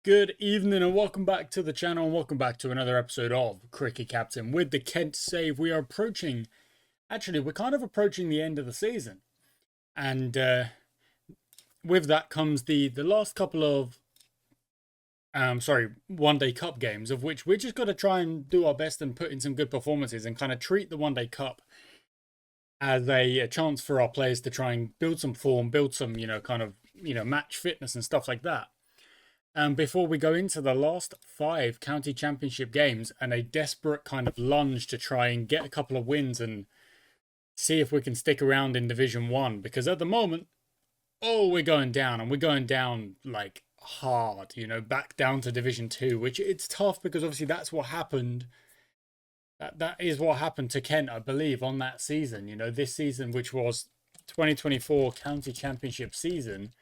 Good evening and welcome back to the channel and welcome back to another episode of Cricket Captain with the Kent save. We are approaching, we're kind of approaching the end of the season. And with that comes the last couple of, One Day Cup games, of which we're just got to try and do our best and put in some good performances and kind of treat the One Day Cup as a chance for our players to try and build some form, build some, match fitness and stuff like that. Before we go into the last 5 county championship games and a desperate kind of lunge to try and get a couple of wins and see if we can stick around in Division 1. Because at the moment, we're going down and we're going down like hard, back down to Division 2, which it's tough because obviously that's what happened. That is what happened to Kent, I believe, on that season. This season, which was 2024 county championship season.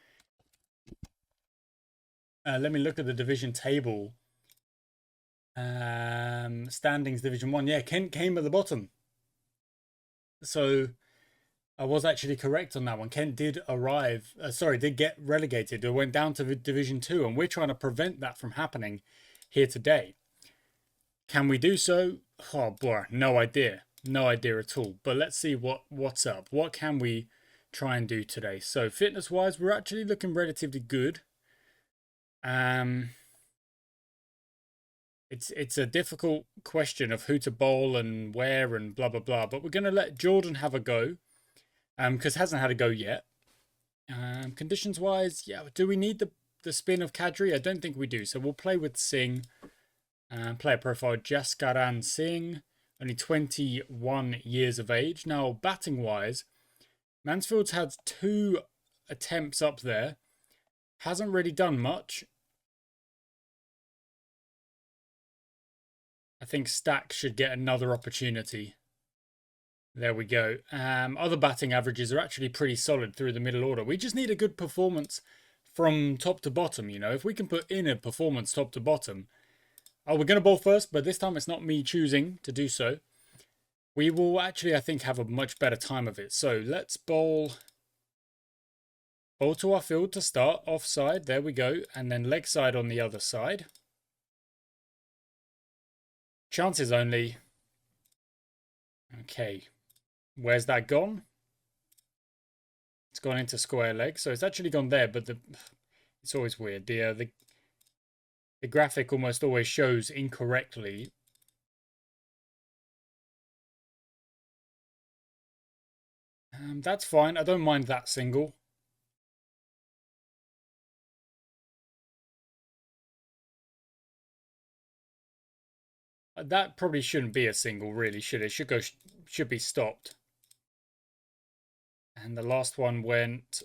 Let me look at the division table. Standings Division 1. Yeah, Kent came at the bottom. So I was actually correct on that one. Kent did did get relegated. It went down to Division 2, and we're trying to prevent that from happening here today. Can we do so? Oh, boy, no idea. No idea at all. But let's see what's up. What can we try and do today? So fitness-wise, we're actually looking relatively good. It's a difficult question of who to bowl and where and blah blah blah, but we're gonna let Jordan have a go, because hasn't had a go yet. Conditions wise, yeah, do we need the spin of Kadri? I don't think we do, so we'll play with Singh. Player profile Jaskaran Singh, only 21 years of age. Now batting wise, Mansfield's had 2 attempts up there, hasn't really done much. I think Stack should get another opportunity. There we go. Other batting averages are actually pretty solid through the middle order. We just need a good performance from top to bottom, If we can put in a performance top to bottom. Oh, we're going to bowl first, but this time it's not me choosing to do so. We will actually, I think, have a much better time of it. So let's bowl to our field to start. Offside, there we go. And then leg side on the other side. Chances only. Okay. Where's that gone? It's gone into square leg. So it's actually gone there, but it's always weird. The graphic almost always shows incorrectly. That's fine. I don't mind that single. That probably shouldn't be a single, really, should it? Should be stopped. And the last one went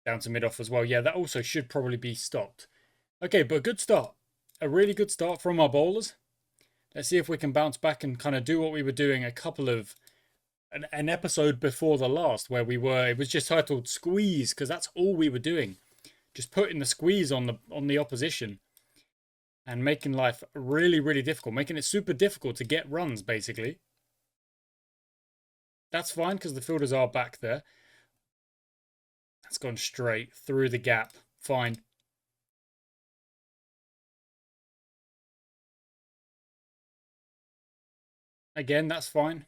down to mid-off as well. Yeah, that also should probably be stopped. Okay, but good start. A really good start from our bowlers. Let's see if we can bounce back and kind of do what we were doing an episode before the last, where it was just titled Squeeze, because that's all we were doing. Just putting the squeeze on the opposition. And making life really, really difficult. Making it super difficult to get runs, basically. That's fine, because the fielders are back there. That's gone straight through the gap. Fine. Again, that's fine.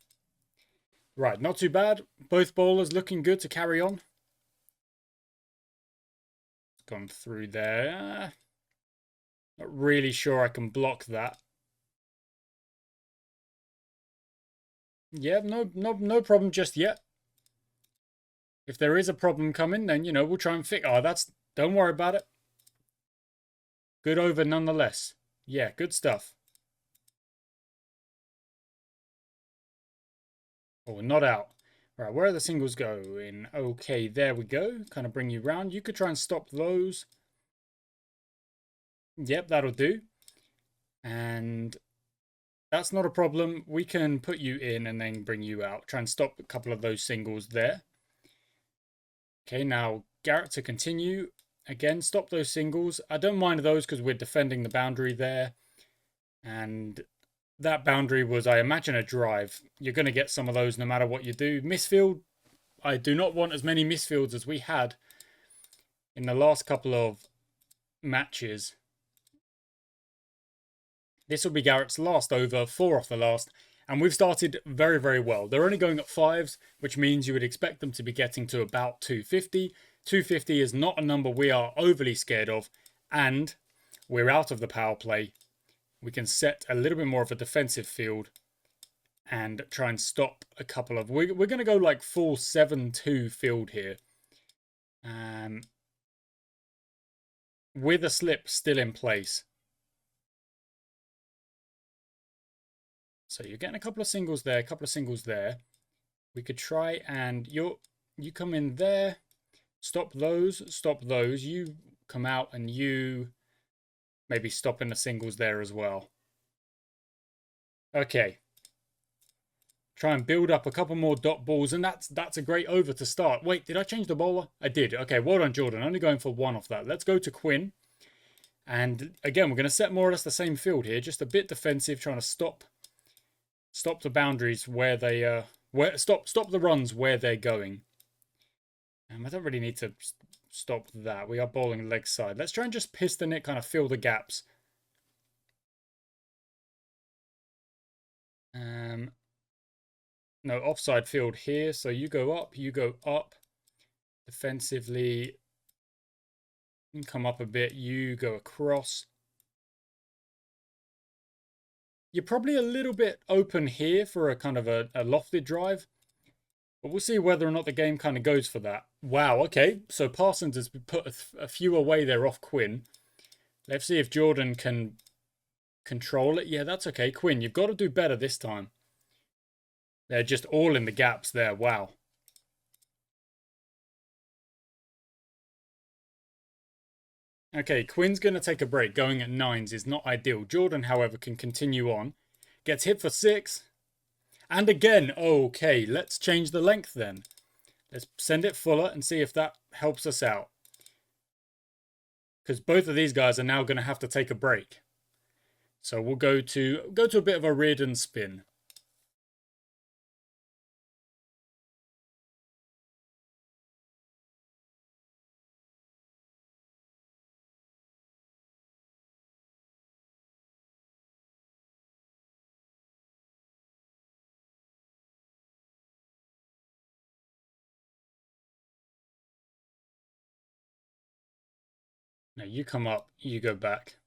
Right, not too bad. Both bowlers looking good to carry on. Gone through there. Not really sure I can block that. Yeah, no problem just yet. If there is a problem coming, then, we'll try and fix. Oh, don't worry about it. Good over nonetheless. Yeah, good stuff. Oh, not out. Right, where are the singles going? Okay, there we go. Kind of bring you round. You could try and stop those. Yep, that'll do. And that's not a problem. We can put you in and then bring you out. Try and stop a couple of those singles there. Okay, now Garrett to continue. Again, stop those singles. I don't mind those because we're defending the boundary there. And that boundary was, I imagine, a drive. You're going to get some of those no matter what you do. Misfield, I do not want as many misfields as we had in the last couple of matches. This will be Garrett's last over, 4 off the last. And we've started very, very well. They're only going at 5s, which means you would expect them to be getting to about 250. 250 is not a number we are overly scared of. And we're out of the power play. We can set a little bit more of a defensive field and try and stop a couple of... We're going to go like full 7-2 field here. With a slip still in place. So you're getting a couple of singles there, a couple of singles there. We could try and... You come in there. Stop those, stop those. You come out and you... Maybe stopping the singles there as well. Okay. Try and build up a couple more dot balls, and that's a great over to start. Wait, did I change the bowler? I did. Okay, well done, Jordan. Only going for 1 off that. Let's go to Quinn. And again, we're going to set more or less the same field here. Just a bit defensive, trying to stop the boundaries where they... stop the runs where they're going. I don't really need to stop that. We are bowling leg side. Let's try and just piston it, kind of fill the gaps. No, offside field here. So you go up, you go up. Defensively, you come up a bit, you go across. You're probably a little bit open here for a kind of a lofted drive. But we'll see whether or not the game kind of goes for that. Wow, okay. So Parsons has put a few away there off Quinn. Let's see if Jordan can control it. Yeah, that's okay. Quinn, you've got to do better this time. They're just all in the gaps there. Wow. Okay, Quinn's going to take a break. Going at 9s is not ideal. Jordan, however, can continue on. Gets hit for 6. And again, okay, let's change the length then. Let's send it fuller and see if that helps us out. Because both of these guys are now going to have to take a break. So we'll go to a bit of a Reardon spin. Now you come up, you go back.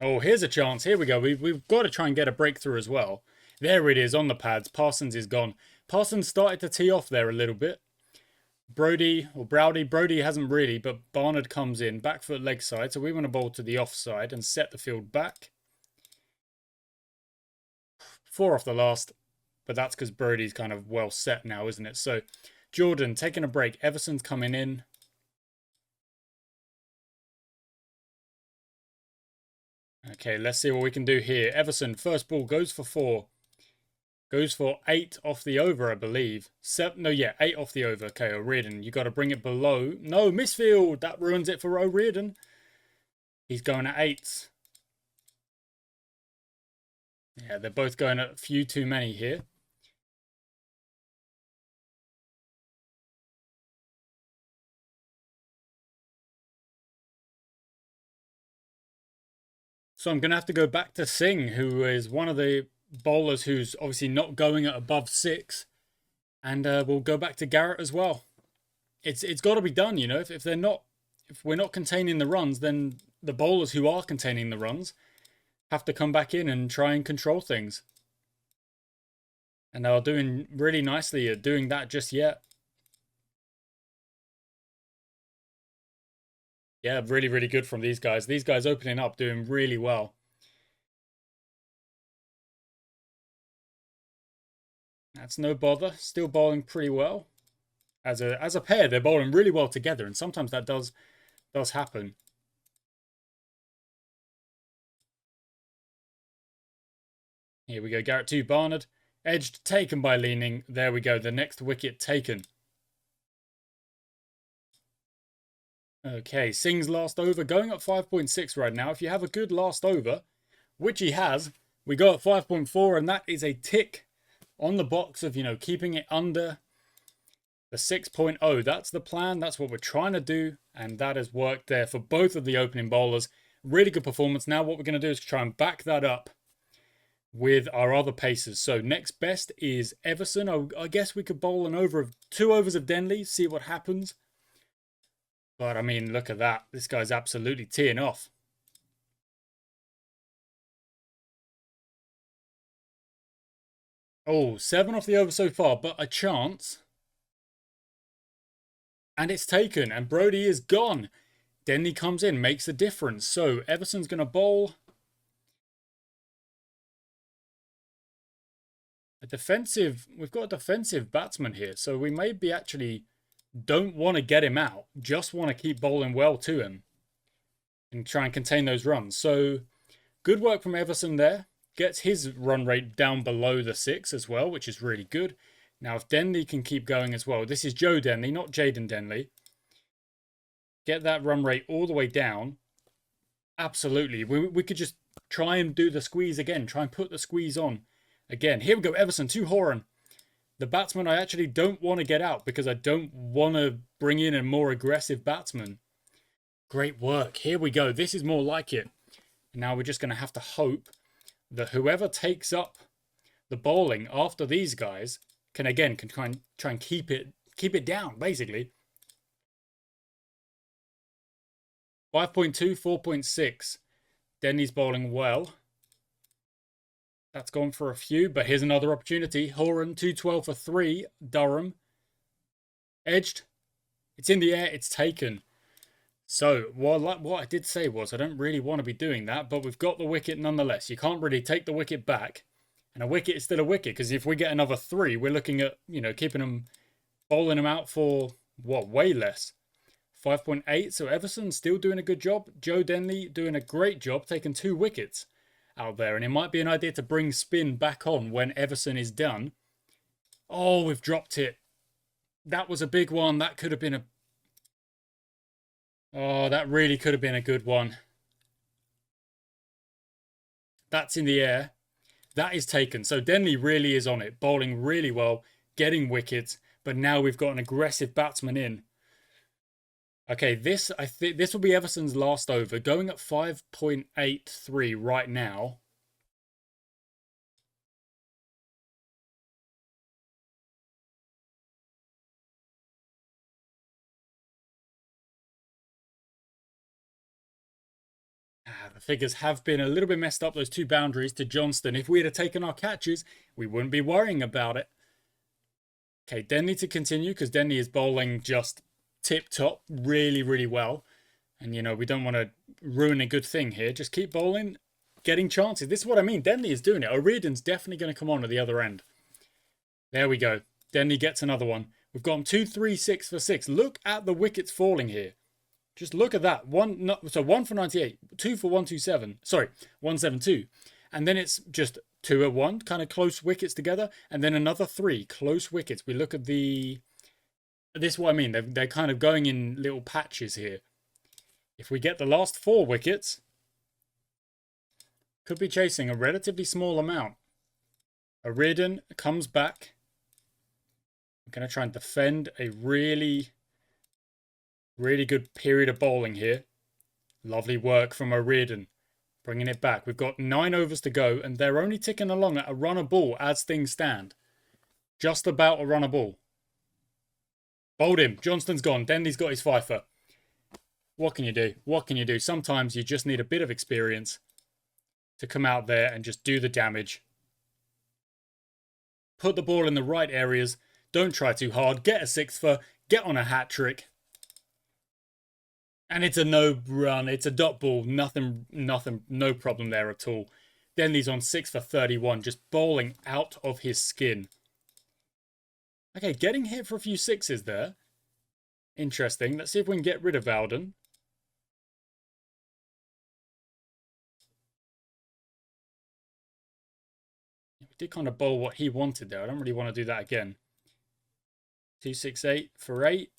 Oh, here's a chance. Here we go. We've got to try and get a breakthrough as well. There it is on the pads. Parsons is gone. Parsons started to tee off there a little bit. Brody hasn't really, but Barnard comes in. Back foot leg side. So we want to bowl to the offside and set the field back. 4 off the last. But that's because Brody's kind of well set now, isn't it? So Jordan taking a break. Everson's coming in. Okay, let's see what we can do here. Everson, first ball, goes for 4. Goes for 8 off the over, I believe. 8 off the over. Okay, O'Riordan, you got to bring it below. No, misfield. That ruins it for O'Riordan. He's going at 8s. Yeah, they're both going at a few too many here. So I'm going to have to go back to Singh, who is one of the bowlers who's obviously not going at above 6. And we'll go back to Garrett as well. It's got to be done, you know. If we're not containing the runs, then the bowlers who are containing the runs have to come back in and try and control things. And they're doing really nicely at doing that just yet. Yeah, really, really good from these guys. These guys opening up, doing really well. That's no bother. Still bowling pretty well. As a pair, they're bowling really well together, and sometimes that does happen. Here we go, Garrett 2, Barnard. Edged, taken by Leaning. There we go, the next wicket taken. Okay, Singh's last over, going at 5.6 right now. If you have a good last over, which he has, we go at 5.4, and that is a tick on the box of, you know, keeping it under the 6.0. That's the plan. That's what we're trying to do. And that has worked there for both of the opening bowlers. Really good performance. Now what we're going to do is try and back that up with our other pacers. So next best is Everson. I guess we could bowl an over of 2 overs of Denley, see what happens. But I mean, look at that. This guy's absolutely teeing off. Oh, 7 off the over so far, but a chance. And it's taken, and Brody is gone. Denley comes in, makes a difference. So Everson's going to bowl a defensive. We've got a defensive batsman here, so we maybe actually don't want to get him out. Just want to keep bowling well to him and try and contain those runs. So good work from Everson there. Gets his run rate down below the 6 as well, which is really good. Now, if Denley can keep going as well. This is Joe Denley, not Jaden Denley. Get that run rate all the way down. Absolutely. We could just try and do the squeeze again. Try and put the squeeze on again. Here we go, Everson to Horan. The batsman I actually don't want to get out because I don't want to bring in a more aggressive batsman. Great work. Here we go. This is more like it. Now we're just going to have to hope that whoever takes up the bowling after these guys can try and keep it down, basically. 5.2, 4.6. Denny's bowling well. That's gone for a few, but here's another opportunity. Horan, 212 for 3. Durham. Edged. It's in the air. It's taken. So, what I did say was I don't really want to be doing that, but we've got the wicket nonetheless. You can't really take the wicket back, and a wicket is still a wicket, because if we get another 3, we're looking at, you know, keeping them, bowling them out for, what, way less. 5.8, so Everson still doing a good job. Joe Denley doing a great job, taking 2 wickets out there, and it might be an idea to bring spin back on when Everson is done. Oh, we've dropped it. That was a big one. That could have been a... Oh, that really could have been a good one. That's in the air. That is taken. So Denley really is on it, bowling really well, getting wickets, but now we've got an aggressive batsman in. Okay, I think this will be Everson's last over, going at 5.83 right now. The figures have been a little bit messed up, those 2 boundaries to Johnston. If we had taken our catches, we wouldn't be worrying about it. Okay, Denley to continue, because Denley is bowling just tip-top, really, really well. And, you know, we don't want to ruin a good thing here. Just keep bowling, getting chances. This is what I mean. Denley is doing it. O'Riordan's definitely going to come on at the other end. There we go. Denley gets another one. We've got him 2, 3, 6 for 6. Look at the wickets falling here. Just look at that. 1 for 98, 2 for 127. Sorry, 172. And then it's just 2 at 1, kind of close wickets together. And then another 3 close wickets. We look at the... This is what I mean. They're kind of going in little patches here. If we get the last 4 wickets, could be chasing a relatively small amount. O'Riordan comes back. I'm going to try and defend a really good period of bowling here. Lovely work from O'Riordan. Bringing it back. We've got 9 overs to go, and they're only ticking along at a run a ball as things stand. Just about a run a ball. Bowled him. Johnston's gone. Denley's got his fifer. What can you do? What can you do? Sometimes you just need a bit of experience to come out there and just do the damage. Put the ball in the right areas. Don't try too hard. Get a 6-fer. Get on a hat trick. And it's a no run. It's a dot ball. Nothing, no problem there at all. Denley's on 6 for 31. Just bowling out of his skin. Okay, getting hit for a few 6s there. Interesting. Let's see if we can get rid of Alden. We did kind of bowl what he wanted there. I don't really want to do that again. 2, 6, 8 for 8.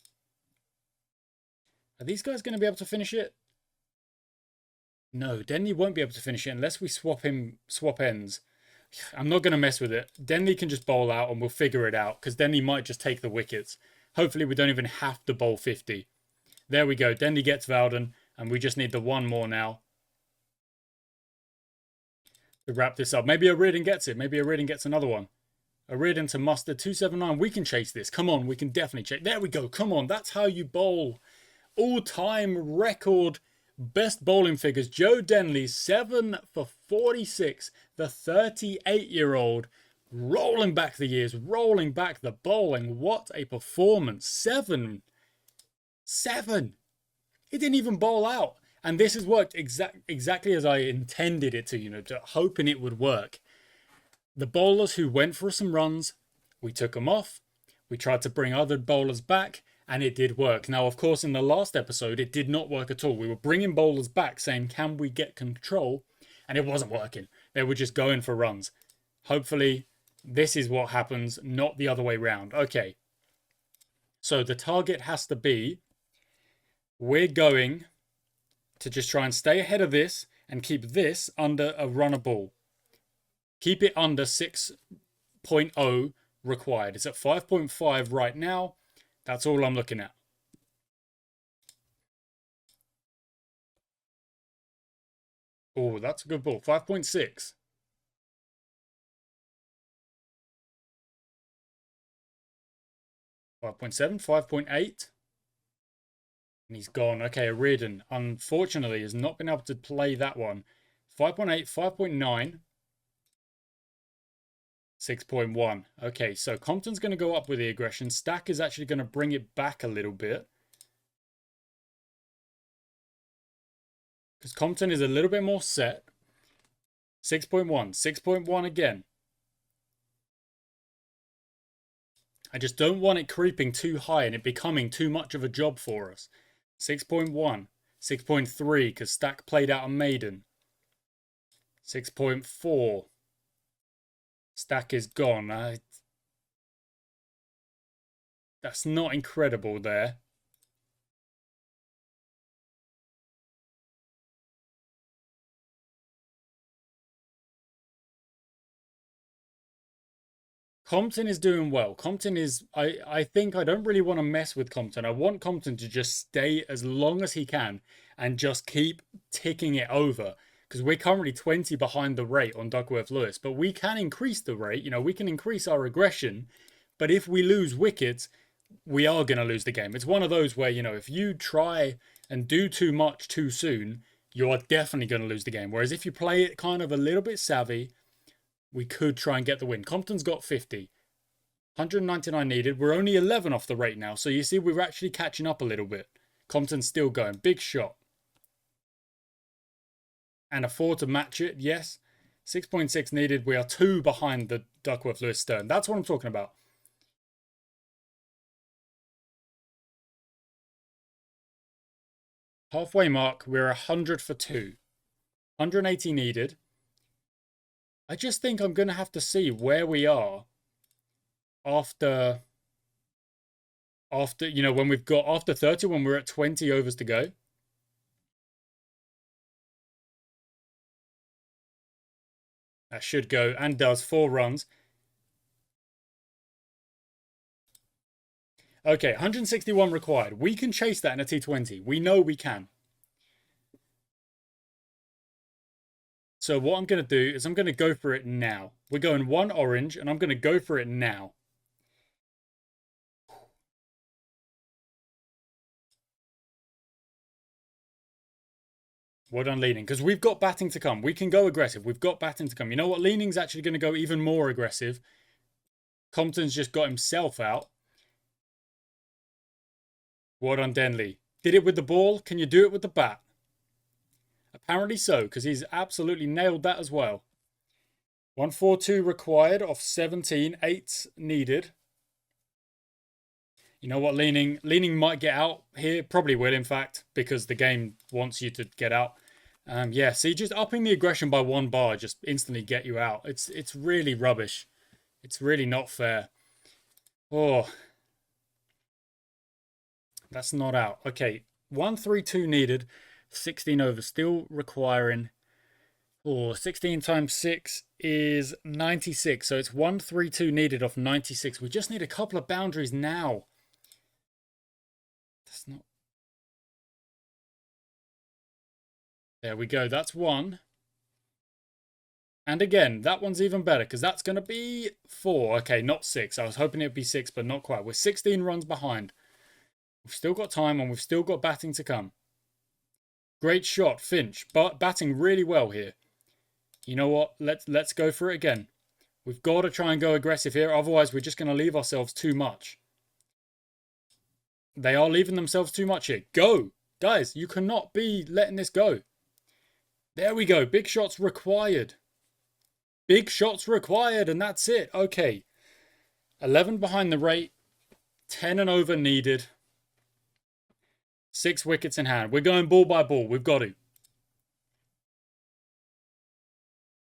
Are these guys going to be able to finish it? No, Denley won't be able to finish it unless we swap ends. I'm not going to mess with it. Denley can just bowl out and we'll figure it out because Denley might just take the wickets. Hopefully we don't even have to bowl 50. There we go. Denley gets Vowden and we just need the one more now to wrap this up. Maybe a Reardon gets it. Maybe a Reardon gets another one. A Reardon to Mustard 279. We can chase this. Come on, we can definitely chase. There we go. Come on, that's how you bowl. All-time record best bowling figures. Joe Denley, 7 for 46. The 38-year-old rolling back the years, rolling back the bowling. What a performance. 7. He didn't even bowl out. And this has worked exactly as I intended it to, hoping it would work. The bowlers who went for some runs, we took them off. We tried to bring other bowlers back, and it did work. Now, of course, in the last episode, it did not work at all. We were bringing bowlers back saying, can we get control? And it wasn't working. They were just going for runs. Hopefully, this is what happens, not the other way round. Okay. So the target has to be, we're going to just try and stay ahead of this and keep this under a runner ball. Keep it under 6.0 required. It's at 5.5 right now. That's all I'm looking at. Oh, that's a good ball. 5.6. 5.7, 5.8. And he's gone. Okay, Reardon, unfortunately, has not been able to play that one. 5.8, 5.9. 6.1. Okay, so Compton's going to go up with the aggression. Stack is actually going to bring it back a little bit. Because Compton is a little bit more set. 6.1. 6.1 again. I just don't want it creeping too high and it becoming too much of a job for us. 6.1. 6.3 because Stack played out a maiden. 6.4. Stack is gone. That's not incredible there. Compton is doing well. Compton is, I think I don't really want to mess with Compton. I want Compton to just stay as long as he can and just keep ticking it over. Because we're currently 20 behind the rate on Duckworth-Lewis. But we can increase the rate. We can increase our aggression. But if we lose wickets, we are going to lose the game. It's one of those where, if you try and do too much too soon, you are definitely going to lose the game. Whereas if you play it kind of a little bit savvy, we could try and get the win. Compton's got 50. 199 needed. We're only 11 off the rate now. So you see, we're actually catching up a little bit. Compton's still going. Big shot. And a 4 to match it, yes. 6.6 needed. We are 2 behind the Duckworth-Lewis Stern. That's what I'm talking about. Halfway mark. We're 100 for 2. 180 needed. I just think I'm going to have to see where we are after when we've got after 30, when we're at 20 overs to go. That should go and does 4 runs. Okay, 161 required. We can chase that in a T20. We know we can. So what I'm going to do is I'm going to go for it now. We're going 1 orange, and I'm going to go for it now. Well done, Leaning, because we've got batting to come. We can go aggressive. We've got batting to come. You know what? Leaning's actually going to go even more aggressive. Compton's just got himself out. Well done, Denley. Did it with the ball. Can you do it with the bat? Apparently so, because he's absolutely nailed that as well. 142 required off 17. 8 needed. You know what, Leaning might get out here. Probably will, in fact, because the game wants you to get out. Yeah, see, just upping the aggression by 1 bar just instantly get you out. It's really rubbish. It's really not fair. Oh, that's not out. Okay, 132 needed. 16 over, still requiring Oh, 16 times 6 is 96. So it's 132 needed off 96. We just need a couple of boundaries now. That's not. There we go. That's one. And again, that one's even better because that's going to be 4. Okay, not 6. I was hoping it'd be 6, but not quite. We're 16 runs behind. We've still got time and we've still got batting to come. Great shot, Finch. But batting really well here. You know what? Let's go for it again. We've got to try and go aggressive here. Otherwise, we're just going to leave ourselves too much. They are leaving themselves too much here. Go! Guys, you cannot be letting this go. There we go. Big shots required. Big shots required, and that's it. Okay. 11 behind the rate. 10 and over needed. 6 wickets in hand. We're going ball by ball. We've got to.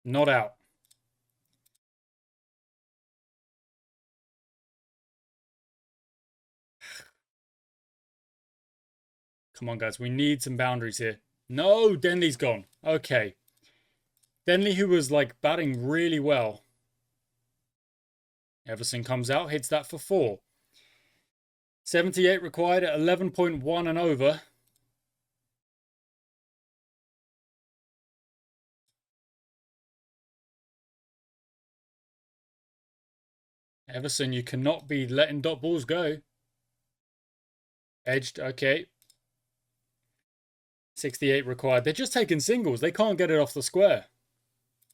Not out. Come on, guys. We need some boundaries here. No, Denley's gone. Okay. Denley, who was like batting really well. Everson comes out, hits that for 4. 78 required at 11.1 and over. Everson, you cannot be letting dot balls go. Edged, okay. 68 required. They're just taking singles. They can't get it off the square.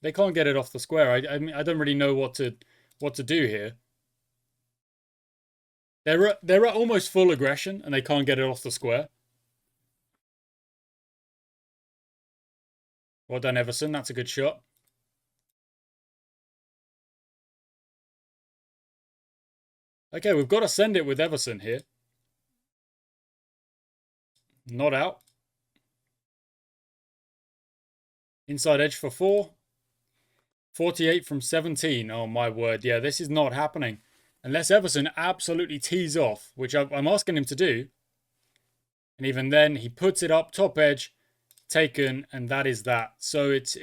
They can't get it off the square. I mean, I don't really know what to do here. They're at almost full aggression and they can't get it off the square. Well done, Everson. That's a good shot. Okay, we've got to send it with Everson here. Not out. Inside edge for 4. 48 from 17. Oh, my word. Yeah, this is not happening. Unless Everson absolutely tees off, which I'm asking him to do. And even then, he puts it up, top edge, taken, and that is that. So it's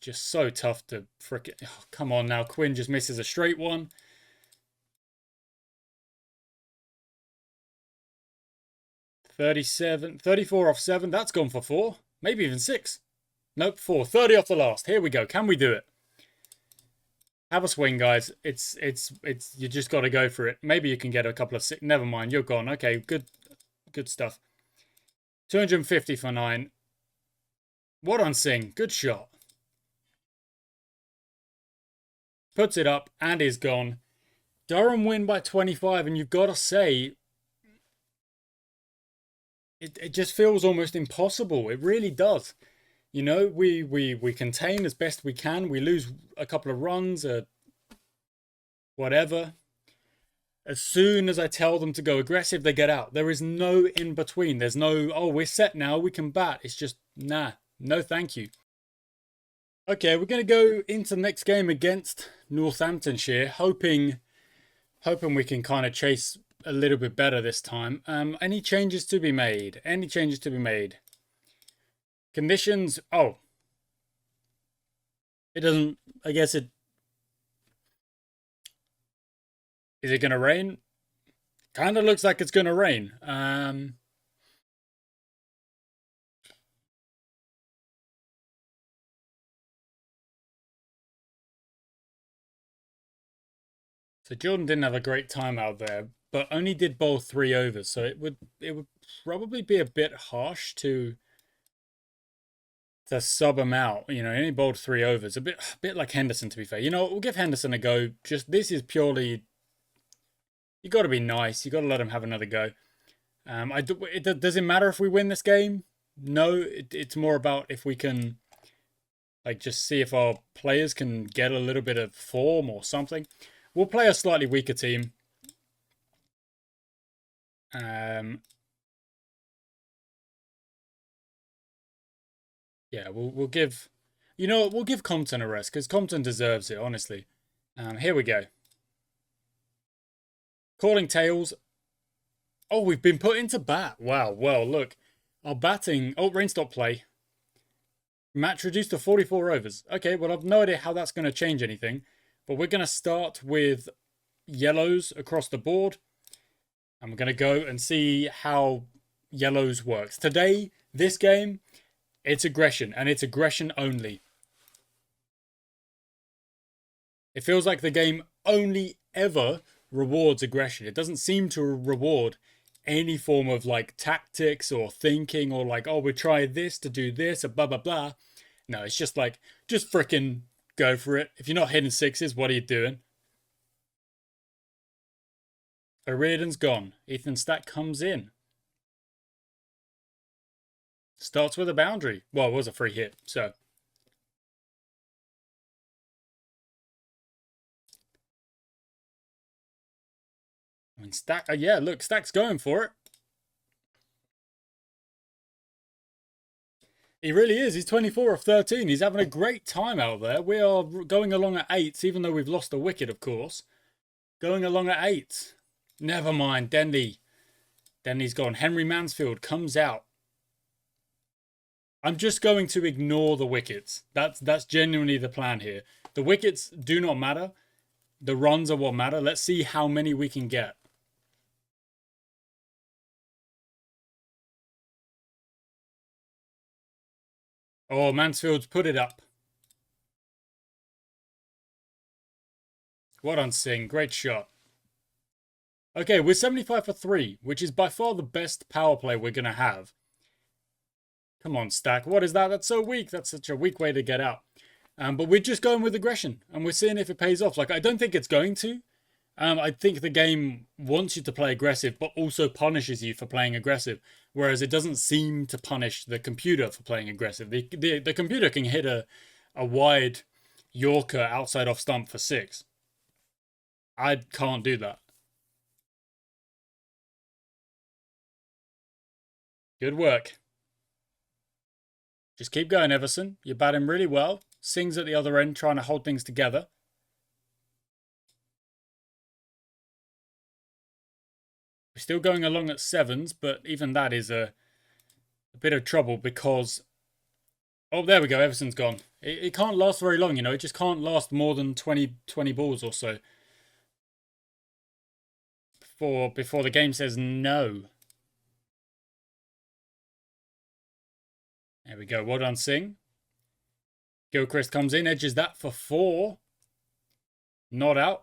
just so tough to frickin'... Oh, come on now. Quinn just misses a straight one. $37, $34 off 7. That's gone for 4. Maybe even 6. Nope, 4. 30 off the last. Here we go. Can we do it? Have a swing, guys. It's you just got to go for it. Maybe you can get a couple of 6. Never mind. You're gone. Okay, good stuff. 250 for 9. What on Singh? Good shot. Puts it up and is gone. Durham win by 25, and you've got to say, it just feels almost impossible. It really does. You know, we contain as best we can. We lose a couple of runs, whatever. As soon as I tell them to go aggressive, they get out. There is no in between. There's no, oh, we're set now, we can bat. It's just, nah, no thank you. Okay, we're going to go into the next game against Northamptonshire, hoping we can kind of chase a little bit better this time. Any changes to be made? Any changes to be made? Conditions, oh. It doesn't, I guess it... Is it going to rain? Kind of looks like it's going to rain. So Jordan didn't have a great time out there, but only did bowl 3 overs. So it would probably be a bit harsh to sub him out. You know, he only bowled 3 overs. A bit like Henderson, to be fair. You know, we'll give Henderson a go. Just this is purely, you got to be nice. You got to let him have another go. Does it matter if we win this game? No, it's more about if we can, like, just see if our players can get a little bit of form or something. We'll play a slightly weaker team. Yeah, we'll give, you know, we'll give Compton a rest because Compton deserves it, honestly. Here we go. Calling tails. Oh, we've been put into bat. Wow. Well, look, our batting. Oh, rain stop play. Match reduced to 44 overs. Okay, well, I've no idea how that's going to change anything. But we're going to start with yellows across the board. And we're going to go and see how yellows works. Today, this game, it's aggression. And it's aggression only. It feels like the game only ever rewards aggression. It doesn't seem to reward any form of like tactics or thinking or like, oh, we try this to do this or blah, blah, blah. No, it's just like, just fricking go for it. If you're not hitting sixes, what are you doing? O'Riordan's gone. Ethan Stack comes in. Starts with a boundary. Well, it was a free hit, so. I mean, Stack, yeah, look, Stack's going for it. He really is. He's 24 of 13. He's having a great time out there. We are going along at 8, even though we've lost a wicket, of course. Going along at 8. Never mind. Denley's gone. Henry Mansfield comes out. I'm just going to ignore the wickets. That's genuinely the plan here. The wickets do not matter. The runs are what matter. Let's see how many we can get. Oh, Mansfield's put it up. Well done, Singh. Great shot. Okay, we're 75 for 3, which is by far the best power play we're going to have. Come on, Stack. What is that? That's so weak. That's such a weak way to get out. But we're just going with aggression, and we're seeing if it pays off. Like, I don't think it's going to. I think the game wants you to play aggressive, but also punishes you for playing aggressive. Whereas it doesn't seem to punish the computer for playing aggressive. The computer can hit a wide Yorker outside off stump for 6. I can't do that. Good work. Just keep going, Everson. You're batting really well. Singh's at the other end trying to hold things together. We're still going along at 7s, but even that is a bit of trouble because... Oh, there we go. Everson's gone. It can't last very long, you know. It just can't last more than 20 balls or so. Before the game says no. There we go. Well done, Singh. Gilchrist comes in, edges that for 4. Not out.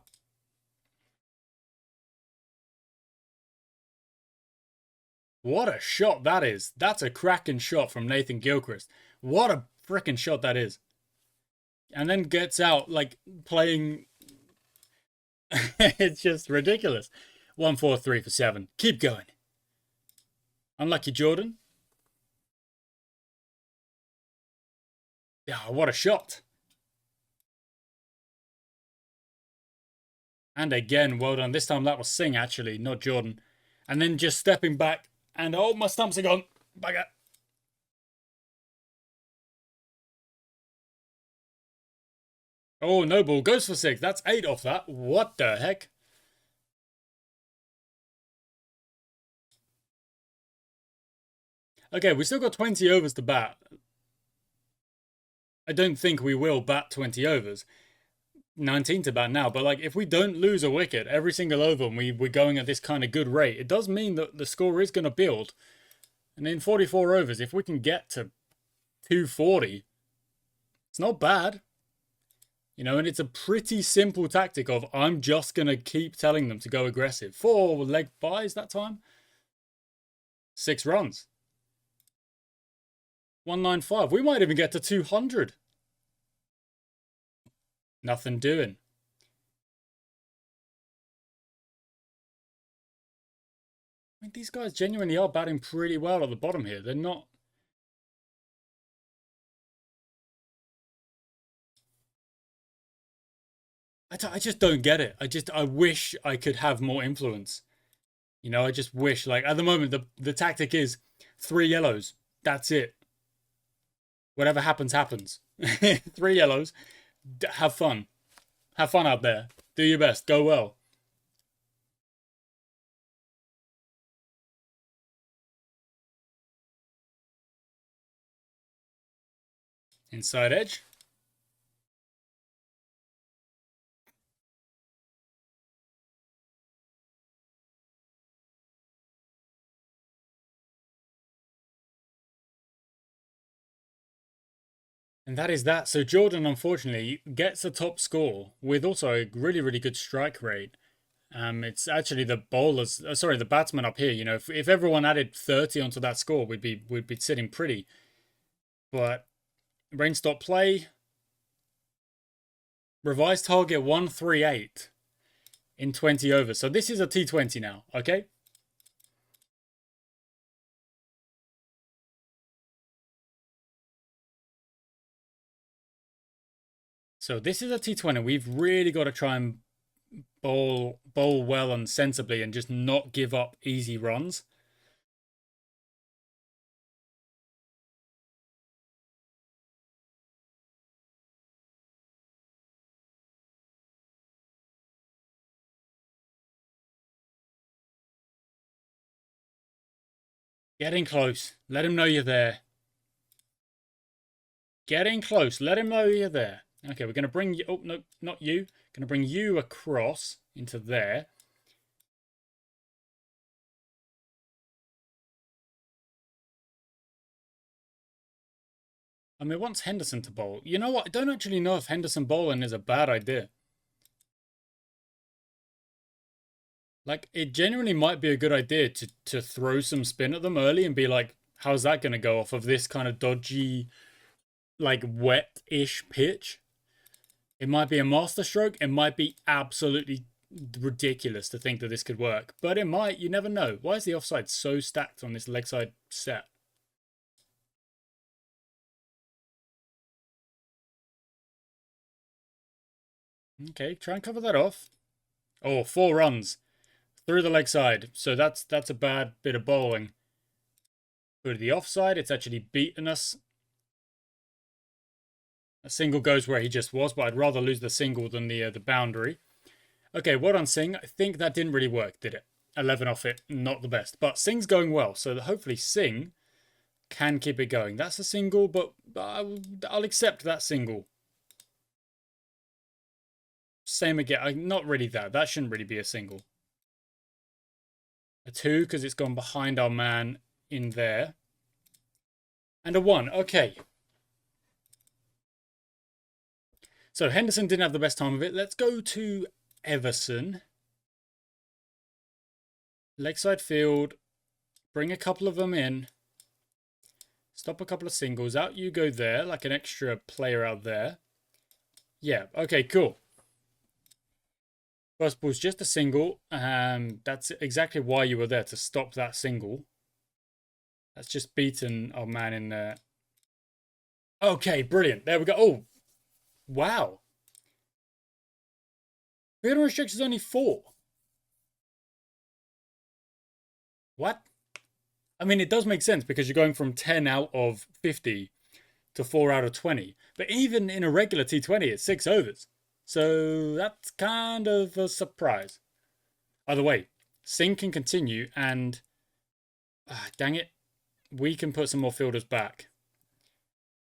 What a shot that is. That's a cracking shot from Nathan Gilchrist. What a freaking shot that is. And then gets out, like, playing... It's just ridiculous. 1-4-3 for 7. Keep going. Unlucky Jordan. Yeah, what a shot. And again, well done. This time that was Singh, actually, not Jordan. And then just stepping back. And, oh, my stumps are gone. Bugger. Oh, no ball. Goes for 6. That's 8 off that. What the heck? Okay, we still got 20 overs to bat. I don't think we will bat 20 overs. 19 to bat now, but like if we don't lose a wicket every single over and we're going at this kind of good rate, it does mean that the score is going to build. And in 44 overs, if we can get to 240, it's not bad. You know, and it's a pretty simple tactic of I'm just going to keep telling them to go aggressive. 4 leg byes that time. 6 runs. 195. We might even get to 200. Nothing doing. I mean, these guys genuinely are batting pretty well at the bottom here. They're not... I just don't get it. I wish I could have more influence. You know, I just wish, like, at the moment, the tactic is 3 yellows. That's it. Whatever happens, happens. 3 yellows. Have fun. Have fun out there. Do your best. Go well. Inside edge. And that is that. So Jordan, unfortunately, gets a top score with also a really, really good strike rate. It's actually the bowlers, sorry, the batsmen up here. You know, if everyone added 30 onto that score, we'd be sitting pretty. But rain stop play, revised target 138 in 20 overs. So this is a T20 now, okay? So this is a T20. We've really got to try and bowl well and sensibly and just not give up easy runs. Getting close. Let him know you're there. Getting close. Let him know you're there. Okay, we're going to bring you... Oh, no, not you. Going to bring you across into there. I mean, it wants Henderson to bowl. You know what? I don't actually know if Henderson bowling is a bad idea. Like, it genuinely might be a good idea to throw some spin at them early and be like, how's that going to go off of this kind of dodgy, like, wet-ish pitch? It might be a masterstroke. It might be absolutely ridiculous to think that this could work. But it might. You never know. Why is the offside so stacked on this leg side set? Okay, try and cover that off. Oh, 4 runs through the leg side. So that's a bad bit of bowling. Go to the offside. It's actually beaten us. A single goes where he just was, but I'd rather lose the single than the boundary. Okay, well done, Singh. I think that didn't really work, did it? 11 off it, not the best. But Singh's going well, so hopefully Singh can keep it going. That's a single, but I'll accept that single. Same again. Not really that. That shouldn't really be a single. A 2 because it's gone behind our man in there. And a 1. Okay. So Henderson didn't have the best time of it. Let's go to Everson. Leg side field. Bring a couple of them in. Stop a couple of singles. Out you go there, like an extra player out there. Yeah, okay, cool. First ball's just a single. That's exactly why you were there, to stop that single. That's just beaten our man in there. Okay, brilliant. There we go. Oh, wow. Freedom restriction is only 4. What? I mean, it does make sense because you're going from 10 out of 50 to 4 out of 20. But even in a regular T20, it's 6 overs. So that's kind of a surprise. By the way, Singh can continue and... dang it. We can put some more fielders back.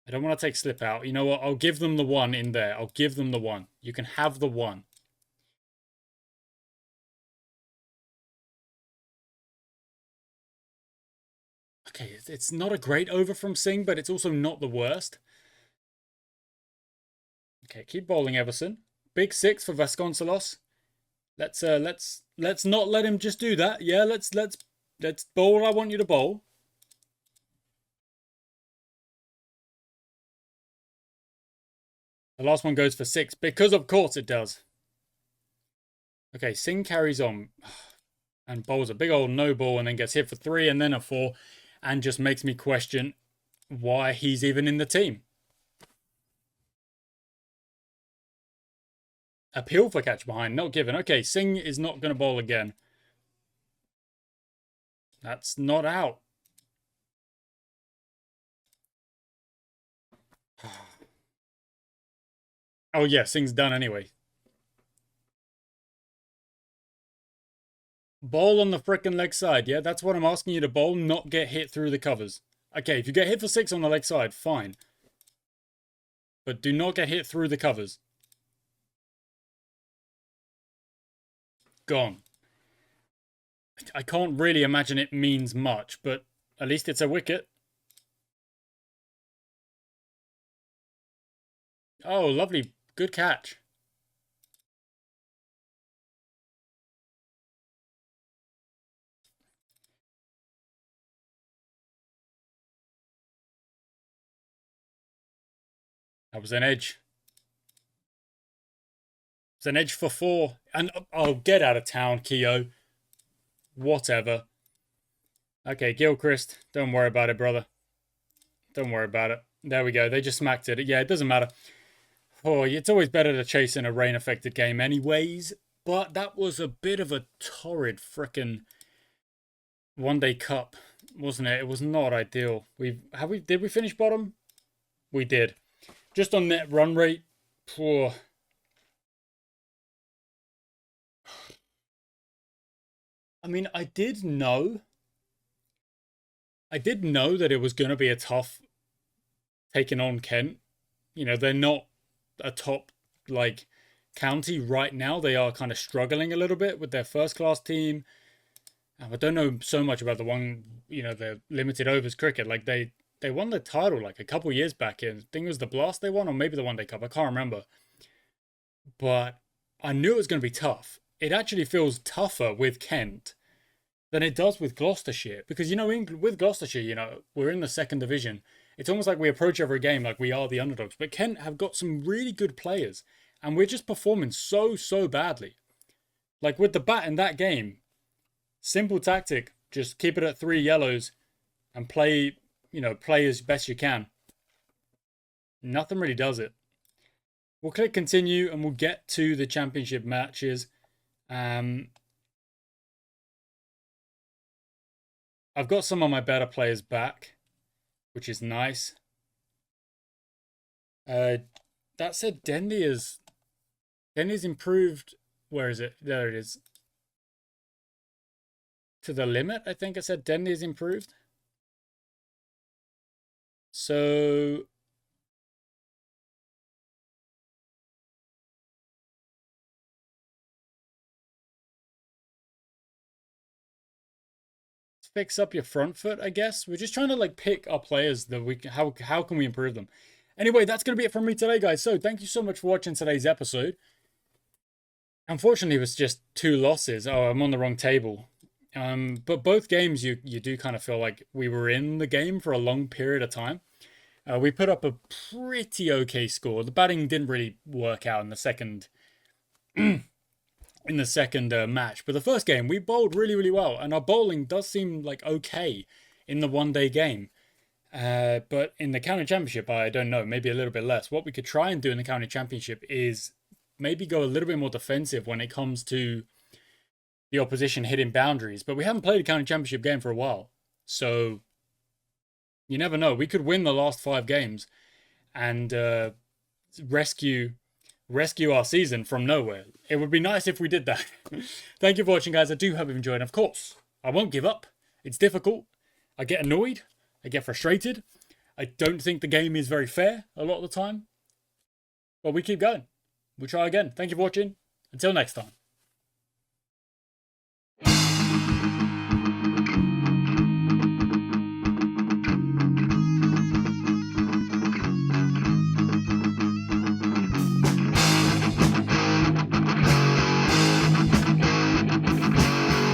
I don't want to take slip out. You know what? I'll give them the 1 in there. I'll give them the 1. You can have the 1. Okay, it's not a great over from Singh, but it's also not the worst. Okay, keep bowling, Everson. Big 6 for Vasconcelos. Let's not let him just do that. Yeah, let's bowl what I want you to bowl. The last one goes for 6 because of course it does. Okay, Singh carries on and bowls a big old no ball and then gets hit for 3 and then a 4 and just makes me question why he's even in the team. Appeal for catch behind, not given. Okay, Singh is not going to bowl again. That's not out. Oh yeah, Singh's done anyway. Bowl on the frickin' leg side, yeah? That's what I'm asking you to bowl, not get hit through the covers. Okay, if you get hit for 6 on the leg side, fine. but do not get hit through the covers. Gone. I can't really imagine it means much, but at least it's a wicket. Oh, lovely. Good catch. That was an edge. It's an edge for 4. And oh, get out of town, Keo. Whatever. Okay, Gilchrist. Don't worry about it, brother. Don't worry about it. There we go. They just smacked it. Yeah, it doesn't matter. Oh, it's always better to chase in a rain-affected game anyways. But that was a bit of a torrid frickin' one-day cup, wasn't it? It was not ideal. Did we finish bottom? We did. Just on net run rate. Poor. I mean, I did know that it was going to be a tough taking on Kent. You know, they're not a top, like, county right now. They are kind of struggling a little bit with their first class team. I don't know so much about the one, the limited overs cricket. Like, they won the title like a couple years back in. I think it was the Blast they won, or maybe the One Day Cup. I can't remember. But I knew it was going to be tough. It actually feels tougher with Kent than it does with Gloucestershire. Because, with Gloucestershire, we're in the second division. It's almost like we approach every game like we are the underdogs. But Kent have got some really good players. And we're just performing so, so badly. Like with the bat in that game, simple tactic, just keep it at 3 yellows and play as best you can. Nothing really does it. We'll click continue and we'll get to the championship matches. I've got some of my better players back, which is nice. That said, Dendy's improved. Where is it? There it is. To the limit, I think I said Dendy's improved. So fix up your front foot, I guess. We're just trying to pick our players that we can, how can we improve them. Anyway, that's going to be it from me today, guys. So thank you so much for watching today's episode. Unfortunately, it was just 2 losses. Oh, I'm on the wrong table. But both games, you do kind of feel like we were in the game for a long period of time. We put up a pretty okay score. The batting didn't really work out in the second match. But the first game, we bowled really, really well. And our bowling does seem like okay in the one-day game. But in the county championship, I don't know, maybe a little bit less. What we could try and do in the county championship is maybe go a little bit more defensive when it comes to the opposition hitting boundaries. But we haven't played a county championship game for a while. So you never know. We could win the last 5 games and rescue our season from nowhere. It would be nice if we did that. Thank you for watching, guys. I do hope you've enjoyed. And of course, I won't give up. It's difficult. I get annoyed. I get frustrated. I don't think the game is very fair a lot of the time. But we keep going. We'll try again. Thank you for watching. Until next time.